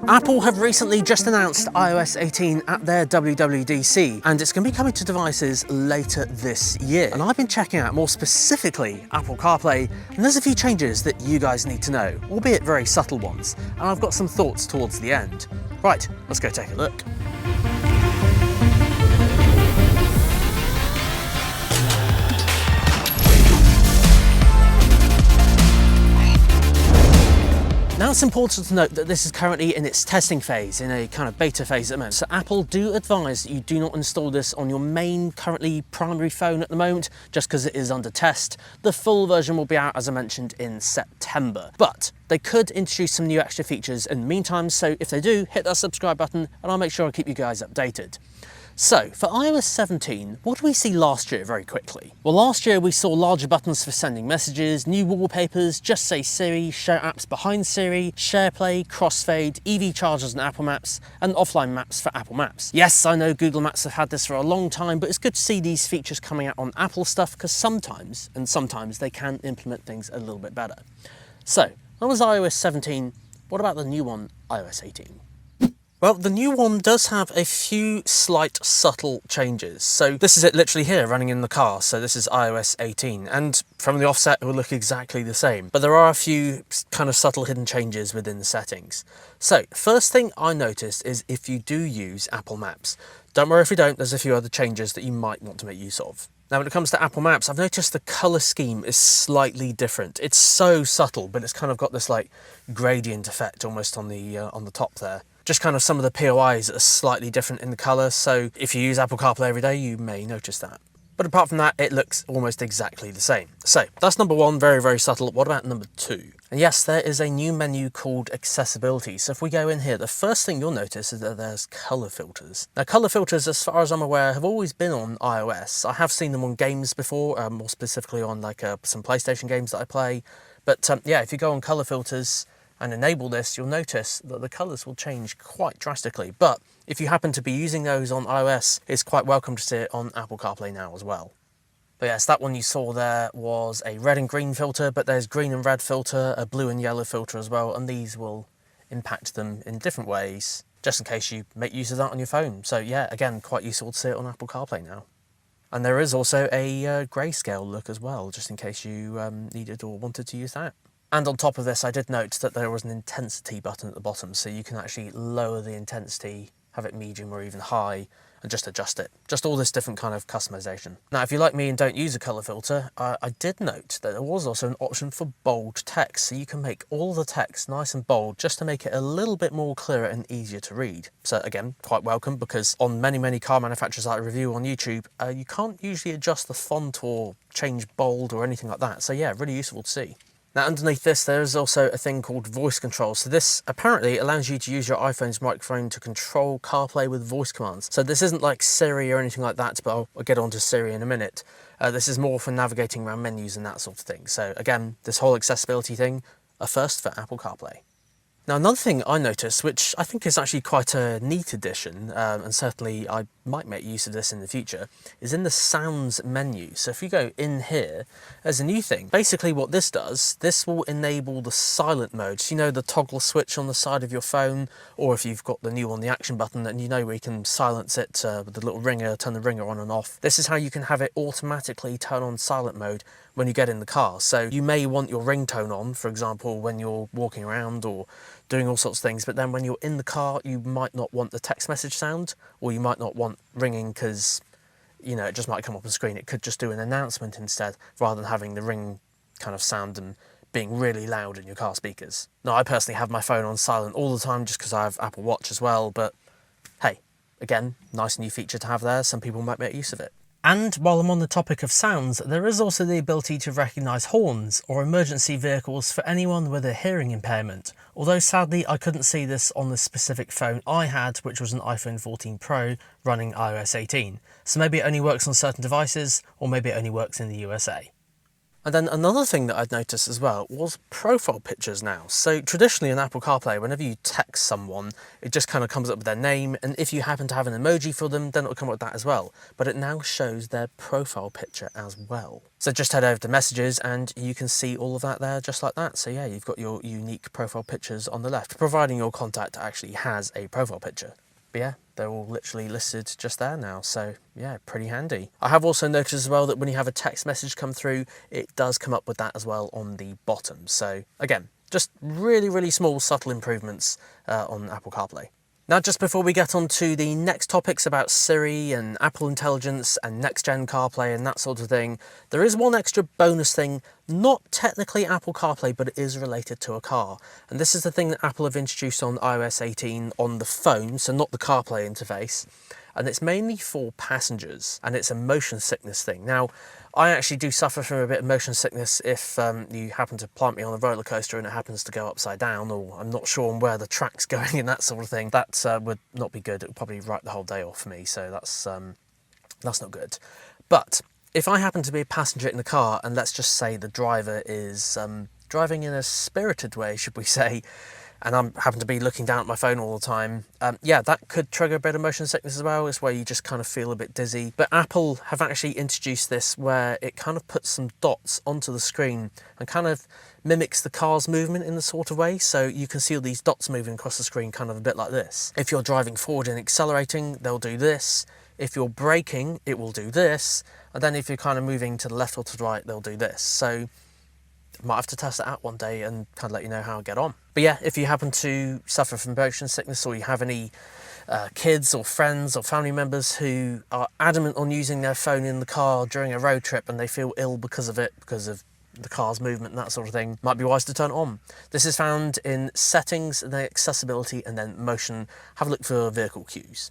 Apple have recently just announced iOS 18 at their WWDC, and it's going to be coming to devices later this year. And I've been checking out more specifically Apple CarPlay, and there's a few changes that you guys need to know, albeit very subtle ones, and I've got some thoughts towards the end. Right, let's go take a look. Now it's important to note that this is currently in its testing phase, in a kind of beta phase at the moment. So Apple do advise that you do not install this on your main, currently primary phone at the moment, just because it is under test. The full version will be out, as I mentioned, in September. But they could introduce some new extra features in the meantime, so if they do, hit that subscribe button and I'll make sure I keep you guys updated. So, for iOS 17, what did we see last year very quickly? Well, last year we saw larger buttons for sending messages, new wallpapers, Just Say Siri, share apps behind Siri, SharePlay, Crossfade, EV chargers and Apple Maps, and offline maps for Apple Maps. Yes, I know Google Maps have had this for a long time, but it's good to see these features coming out on Apple stuff, because sometimes they can implement things a little bit better. So, that was iOS 17. What about the new one, iOS 18? Well, the new one does have a few slight subtle changes. So this is it literally here running in the car. So this is iOS 18, and from the offset it will look exactly the same. But there are a few kind of subtle hidden changes within the settings. So first thing I noticed is if you do use Apple Maps. Don't worry if you don't, there's a few other changes that you might want to make use of. Now when it comes to Apple Maps, I've noticed the colour scheme is slightly different. It's so subtle, but it's kind of got this like gradient effect almost on the top there. Just kind of some of the POIs are slightly different in the colour, so if you use Apple CarPlay every day, you may notice that. But apart from that, it looks almost exactly the same. So that's number one, very, very subtle. What about number two? And yes, there is a new menu called Accessibility. So if we go in here, the first thing you'll notice is that there's colour filters. Now, colour filters, as far as I'm aware, have always been on iOS. I have seen them on games before, more specifically on like some PlayStation games that I play. But yeah, if you go on colour filters and enable this, you'll notice that the colours will change quite drastically. But if you happen to be using those on iOS, it's quite welcome to see it on Apple CarPlay now as well. But yes, that one you saw there was a red and green filter, but there's green and red filter, a blue and yellow filter as well, and these will impact them in different ways, just in case you make use of that on your phone. So yeah, again, quite useful to see it on Apple CarPlay now. And there is also a grayscale look as well, just in case you needed or wanted to use that. And on top of this, I did note that there was an intensity button at the bottom, so you can actually lower the intensity, have it medium or even high, and just adjust it. Just all this different kind of customization. Now, if you're like me and don't use a colour filter, I did note that there was also an option for bold text, so you can make all the text nice and bold just to make it a little bit more clearer and easier to read. So again, quite welcome, because on many car manufacturers that I review on YouTube, you can't usually adjust the font or change bold or anything like that. So yeah, really useful to see. Now underneath this there is also a thing called voice control. So this apparently allows you to use your iPhone's microphone to control CarPlay with voice commands. So this isn't like Siri or anything like that, but I'll get onto Siri in a minute. This is more for navigating around menus and that sort of thing. So again, this whole accessibility thing, a first for Apple CarPlay. Now another thing I noticed, which I think is actually quite a neat addition, and certainly I might make use of this in the future, is in the sounds menu. So if you go in here, there's a new thing. Basically what this does, this will enable the silent mode. So you know the toggle switch on the side of your phone, or if you've got the new on the action button, and you know where you can silence it with the little ringer, turn the ringer on and off. This is how you can have it automatically turn on silent mode when you get in the car. So you may want your ringtone on, for example, when you're walking around or doing all sorts of things, but then when you're in the car, you might not want the text message sound, or you might not want ringing because, you know, it just might come up on the screen. It could just do an announcement instead, rather than having the ring kind of sound and being really loud in your car speakers. Now, I personally have my phone on silent all the time just because I have Apple Watch as well, but hey, again, nice new feature to have there. Some people might make use of it. And while I'm on the topic of sounds, there is also the ability to recognise horns or emergency vehicles for anyone with a hearing impairment. Although sadly I couldn't see this on the specific phone I had, which was an iPhone 14 Pro running iOS 18. So maybe it only works on certain devices, or maybe it only works in the USA. And then another thing that I'd noticed as well was profile pictures now. So traditionally in Apple CarPlay, whenever you text someone, it just kind of comes up with their name, and if you happen to have an emoji for them, then it'll come up with that as well. But it now shows their profile picture as well. So just head over to messages and you can see all of that there just like that. So yeah, you've got your unique profile pictures on the left, providing your contact actually has a profile picture. But yeah, they're all literally listed just there now, so yeah, pretty handy. I have also noticed as well that when you have a text message come through, it does come up with that as well on the bottom. So again, just really small subtle improvements on Apple CarPlay. Now, just before we get on to the next topics about Siri and Apple Intelligence and next-gen CarPlay and that sort of thing, there is one extra bonus thing, not technically Apple CarPlay, but it is related to a car. And this is the thing that Apple have introduced on iOS 18 on the phone, so not the CarPlay interface. And it's mainly for passengers, and it's a motion sickness thing. Now, I actually do suffer from a bit of motion sickness if you happen to plant me on a roller coaster and it happens to go upside down, or I'm not sure on where the track's going and that sort of thing. That would not be good. It would probably write the whole day off for me, so that's not good. But if I happen to be a passenger in the car, and let's just say the driver is driving in a spirited way, should we say, and I happen to be looking down at my phone all the time, yeah, that could trigger a bit of motion sickness as well. It's where you just kind of feel a bit dizzy. But Apple have actually introduced this where it kind of puts some dots onto the screen and kind of mimics the car's movement in the sort of way. So you can see all these dots moving across the screen kind of a bit like this. If you're driving forward and accelerating, they'll do this. If you're braking, it will do this. And then if you're kind of moving to the left or to the right, they'll do this. So might have to test it out one day and kind of let you know how I get on. But yeah, if you happen to suffer from motion sickness, or you have any kids or friends or family members who are adamant on using their phone in the car during a road trip and they feel ill because of it, because of the car's movement and that sort of thing, might be wise to turn it on. This is found in settings, and then accessibility, and then motion. Have a look for vehicle cues.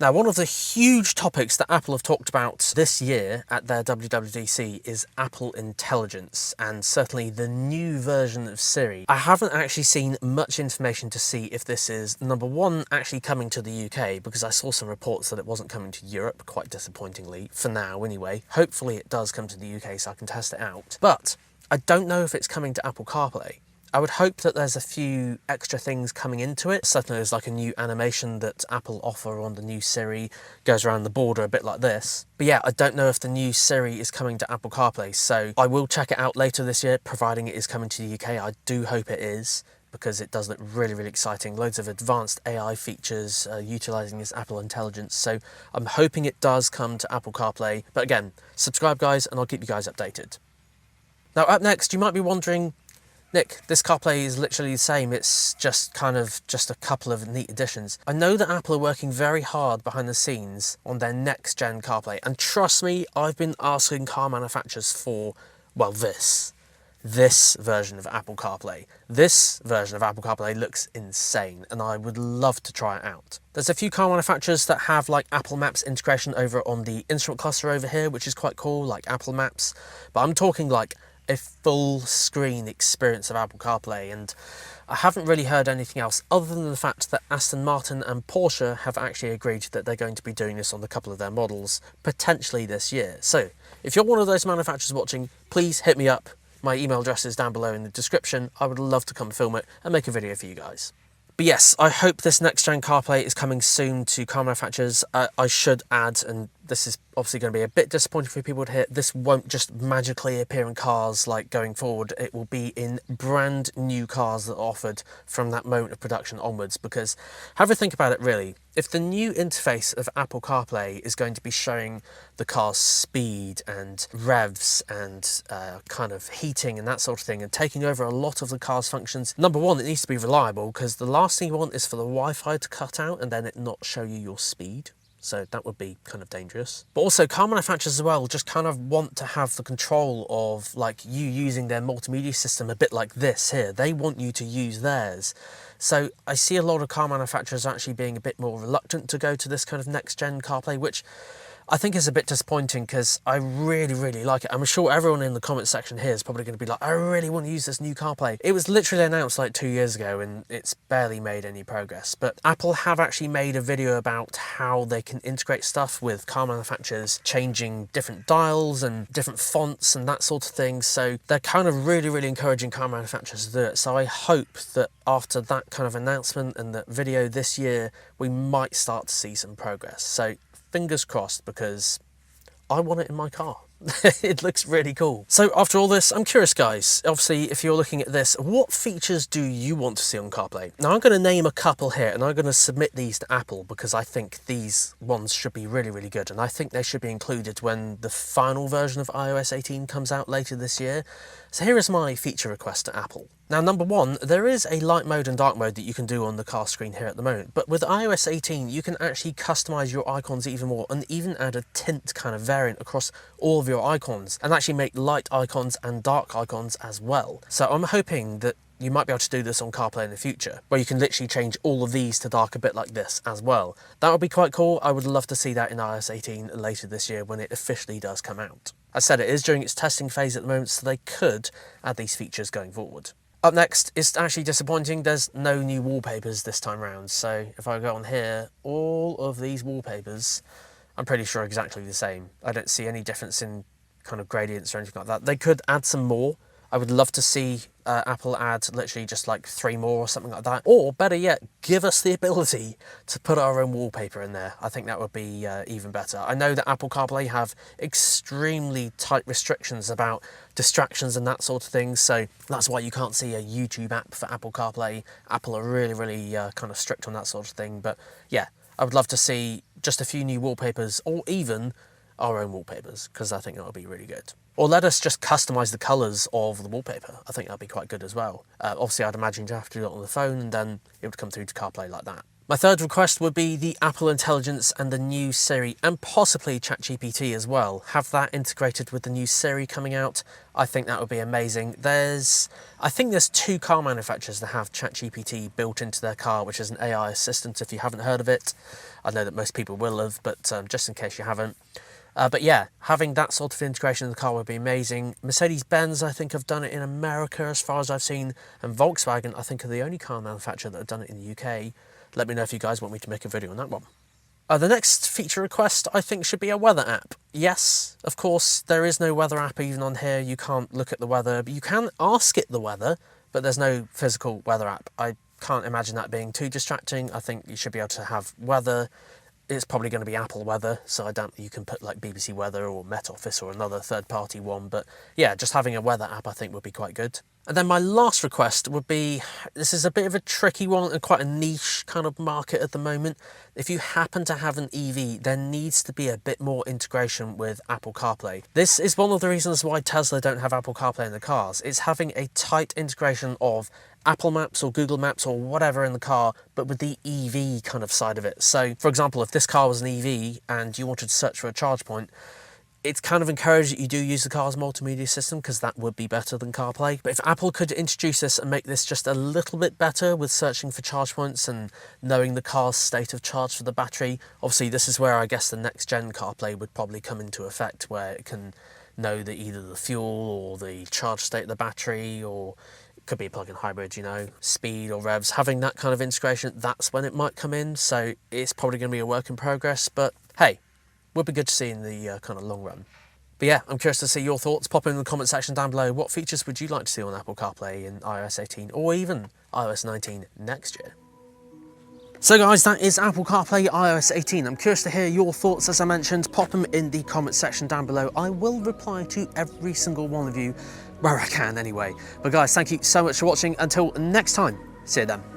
Now, one of the huge topics that Apple have talked about this year at their WWDC is Apple Intelligence, and certainly the new version of Siri. I haven't actually seen much information to see if this is, number one, actually coming to the UK, because I saw some reports that it wasn't coming to Europe, quite disappointingly, for now anyway. Hopefully it does come to the UK so I can test it out. But I don't know if it's coming to Apple CarPlay. I would hope that there's a few extra things coming into it. Certainly there's like a new animation that Apple offer on the new Siri, goes around the border a bit like this. But yeah, I don't know if the new Siri is coming to Apple CarPlay, so I will check it out later this year, providing it is coming to the UK. I do hope it is, because it does look really exciting. Loads of advanced AI features utilising this Apple Intelligence, so I'm hoping it does come to Apple CarPlay. But again, subscribe guys, and I'll keep you guys updated. Now up next, you might be wondering, Nick, this CarPlay is literally the same, it's just a couple of neat additions. I know that Apple are working very hard behind the scenes on their next gen CarPlay, and trust me, I've been asking car manufacturers for, well, this version of Apple CarPlay. This version of Apple CarPlay looks insane, and I would love to try it out. There's a few car manufacturers that have like Apple Maps integration over on the instrument cluster over here, which is quite cool, like Apple Maps, but I'm talking like a full screen experience of Apple CarPlay, and I haven't really heard anything else other than the fact that Aston Martin and Porsche have actually agreed that they're going to be doing this on a couple of their models, potentially this year. So if you're one of those manufacturers watching, please hit me up. My email address is down below in the description. I would love to come film it and make a video for you guys. But yes, I hope this next gen CarPlay is coming soon to car manufacturers. I should add, and this is obviously going to be a bit disappointing for people to hear, this won't just magically appear in cars like going forward. It will be in brand new cars that are offered from that moment of production onwards, because have a think about it really. If the new interface of Apple CarPlay is going to be showing the car's speed and revs and kind of heating and that sort of thing, and taking over a lot of the car's functions, number one, it needs to be reliable, because the last thing you want is for the Wi-Fi to cut out and then it not show you your speed. So that would be kind of dangerous. But also car manufacturers as well just kind of want to have the control of like you using their multimedia system a bit like this here. They want you to use theirs. So I see a lot of car manufacturers actually being a bit more reluctant to go to this kind of next gen CarPlay, which I think it's a bit disappointing because I really like it. I'm sure everyone in the comment section here is probably going to be like, I really want to use this new CarPlay. It was literally announced like 2 years ago and it's barely made any progress. But Apple have actually made a video about how they can integrate stuff with car manufacturers, changing different dials and different fonts and that sort of thing. So they're kind of really encouraging car manufacturers to do it. So I hope that after that kind of announcement and that video this year, we might start to see some progress. So fingers crossed, because I want it in my car. It looks really cool. So after all this, I'm curious guys, obviously if you're looking at this, what features do you want to see on CarPlay? Now I'm going to name a couple here and I'm going to submit these to Apple because I think these ones should be really good, and I think they should be included when the final version of iOS 18 comes out later this year. So here is my feature request to Apple. Now number one, there is a light mode and dark mode that you can do on the car screen here at the moment, but with iOS 18 you can actually customize your icons even more and even add a tint kind of variant across all of your icons and actually make light icons and dark icons as well. So I'm hoping that you might be able to do this on CarPlay in the future, where you can literally change all of these to dark a bit like this as well. That would be quite cool. I would love to see that in iOS 18 later this year when it officially does come out. As I said, it is during its testing phase at the moment, so they could add these features going forward. Up next, it's actually disappointing, there's no new wallpapers this time round. So if I go on here, all of these wallpapers, I'm pretty sure exactly the same. I don't see any difference in kind of gradients or anything like that. They could add some more. I would love to see Apple add literally just like 3 more or something like that. Or better yet, give us the ability to put our own wallpaper in there. I think that would be even better. I know that Apple CarPlay have extremely tight restrictions about distractions and that sort of thing. So that's why you can't see a YouTube app for Apple CarPlay. Apple are really kind of strict on that sort of thing. But yeah, I would love to see just a few new wallpapers or even our own wallpapers, because I think that would be really good. Or let us just customize the colors of the wallpaper. I think that'd be quite good as well. Obviously I'd imagine you'd have to do it on the phone and then it would come through to CarPlay like that. My third request would be the Apple Intelligence and the new Siri, and possibly ChatGPT as well. Have that integrated with the new Siri coming out. I think that would be amazing. I think there's 2 car manufacturers that have ChatGPT built into their car, which is an AI assistant if you haven't heard of it. I know that most people will have, but just in case you haven't. But yeah, having that sort of integration in the car would be amazing. Mercedes-Benz, I think, have done it in America as far as I've seen, and Volkswagen, I think, are the only car manufacturer that have done it in the UK. Let me know if you guys want me to make a video on that one. The next feature request, I think, should be a weather app. Yes, of course, there is no weather app even on here. You can't look at the weather, but you can ask it the weather, but there's no physical weather app. I can't imagine that being too distracting. I think you should be able to have weather. It's probably going to be Apple Weather, so I doubt you can put like BBC Weather or Met Office or another third-party one. But yeah, just having a weather app I think would be quite good. And then my last request would be, this is a bit of a tricky one and quite a niche kind of market at the moment. If you happen to have an EV, there needs to be a bit more integration with Apple CarPlay. This is one of the reasons why Tesla don't have Apple CarPlay in the cars. It's having a tight integration of Apple Maps or Google Maps or whatever in the car, but with the EV kind of side of it. So for example, if this car was an EV and you wanted to search for a charge point, it's kind of encouraged that you do use the car's multimedia system, because that would be better than CarPlay. But if Apple could introduce this and make this just a little bit better with searching for charge points and knowing the car's state of charge for the battery, obviously this is where I guess the next Gen CarPlay would probably come into effect, where it can know that either the fuel or the charge state of the battery, or it could be a plug-in hybrid, you know, speed or revs. Having that kind of integration, that's when it might come in. So it's probably going to be a work in progress, but hey, would be good to see in the kind of long run. But yeah, I'm curious to see your thoughts. Pop in the comment section down below. What features would you like to see on Apple CarPlay in iOS 18 or even iOS 19 next year? So guys, that is Apple CarPlay iOS 18. I'm curious to hear your thoughts, as I mentioned. Pop them in the comment section down below. I will reply to every single one of you where I can anyway. But guys, thank you so much for watching. Until next time, see you then.